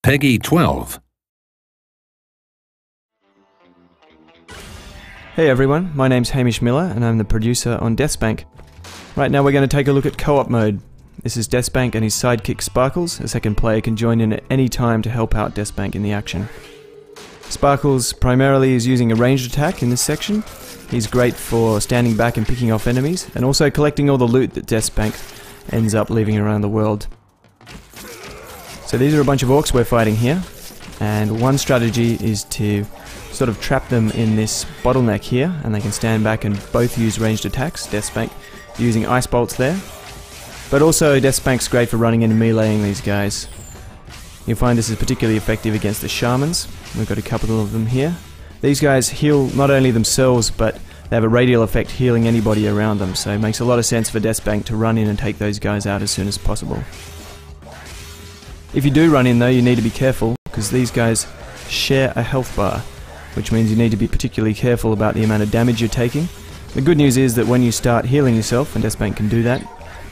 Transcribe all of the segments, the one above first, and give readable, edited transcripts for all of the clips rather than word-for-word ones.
Peggy 12. Hey everyone, my name's Hamish Miller and I'm the producer on DeathSpank. Right now we're going to take a look at co-op mode. This is DeathSpank and his sidekick Sparkles. A second player can join in at any time to help out DeathSpank in the action. Sparkles primarily is using a ranged attack in this section. He's great for standing back and picking off enemies, and also collecting all the loot that DeathSpank ends up leaving around the world. So these are a bunch of orcs we're fighting here, and one strategy is to sort of trap them in this bottleneck here, and they can stand back and both use ranged attacks. DeathSpank using ice bolts there, but also DeathSpank's great for running in and meleeing these guys. You'll find this is particularly effective against the shamans. We've got a couple of them here. These guys heal not only themselves, but they have a radial effect healing anybody around them, so it makes a lot of sense for DeathSpank to run in and take those guys out as soon as possible. If you do run in though, you need to be careful, because these guys share a health bar, which means you need to be particularly careful about the amount of damage you're taking. The good news is that when you start healing yourself, and DeathSpank can do that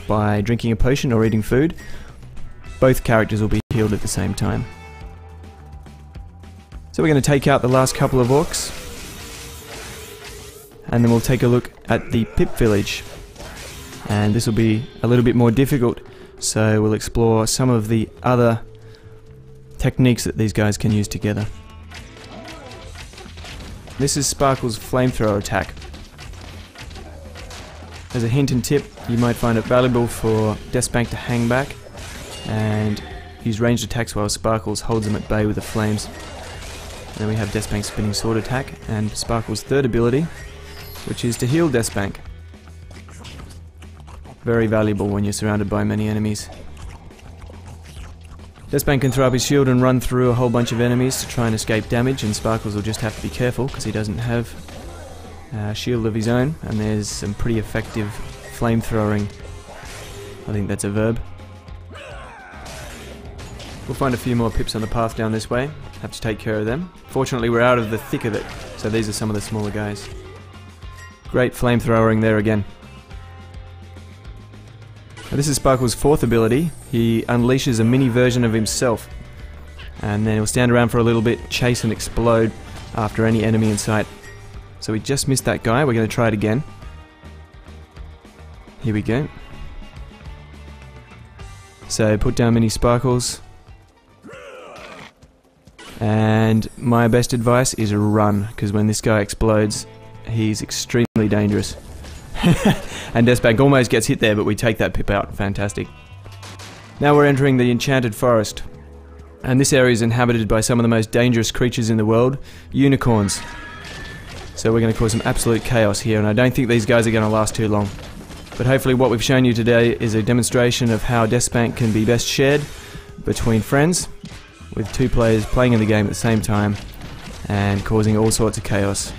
by drinking a potion or eating food, both characters will be healed at the same time. So we're going to take out the last couple of orcs, and then we'll take a look at the Pip village. And this will be a little bit more difficult, so we'll explore some of the other techniques that these guys can use together. This is Sparkle's flamethrower attack. As a hint and tip, you might find it valuable for DeathSpank to hang back and use ranged attacks while Sparkles holds them at bay with the flames. And then we have DeathSpank's spinning sword attack and Sparkle's third ability, which is to heal DeathSpank. Very valuable when you're surrounded by many enemies. DeathSpank can throw up his shield and run through a whole bunch of enemies to try and escape damage, and Sparkles will just have to be careful because he doesn't have a shield of his own, and there's some pretty effective flamethrowing. I think that's a verb. We'll find a few more pips on the path down this way. Have to take care of them. Fortunately we're out of the thick of it, so these are some of the smaller guys. Great flamethrowing there again. Now this is Sparkle's fourth ability. He unleashes a mini version of himself, and then he'll stand around for a little bit, chase and explode after any enemy in sight. So we just missed that guy. We're going to try it again. Here we go. So put down mini Sparkles. And my best advice is run, because when this guy explodes, he's extremely dangerous. And DeathSpank almost gets hit there, but we take that pip out. Fantastic. Now we're entering the Enchanted Forest. And this area is inhabited by some of the most dangerous creatures in the world, unicorns. So we're going to cause some absolute chaos here, and I don't think these guys are going to last too long. But hopefully what we've shown you today is a demonstration of how DeathSpank can be best shared between friends, with two players playing in the game at the same time and causing all sorts of chaos.